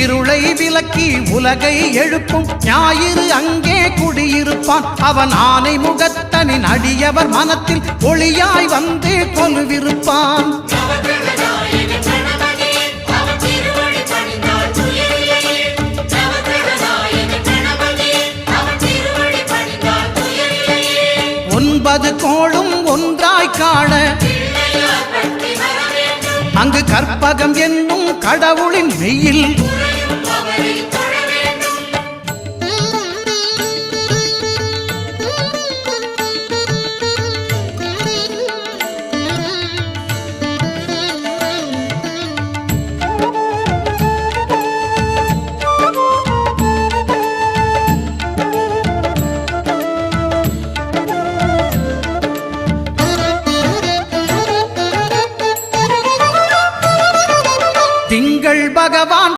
இருளை விலக்கி உலகை எழுப்பும் ஞாயிறு அங்கே குடியிருப்பான். அவன் ஆனை முகத்தனின் அடியவர் மனத்தில் ஒளியாய் வந்து கொலுவிருப்பான். ஒன்பது கோளும் ஒன்றாய் காண அங்கு கற்பகம் என்னும் கடவுளின் மெய்யில்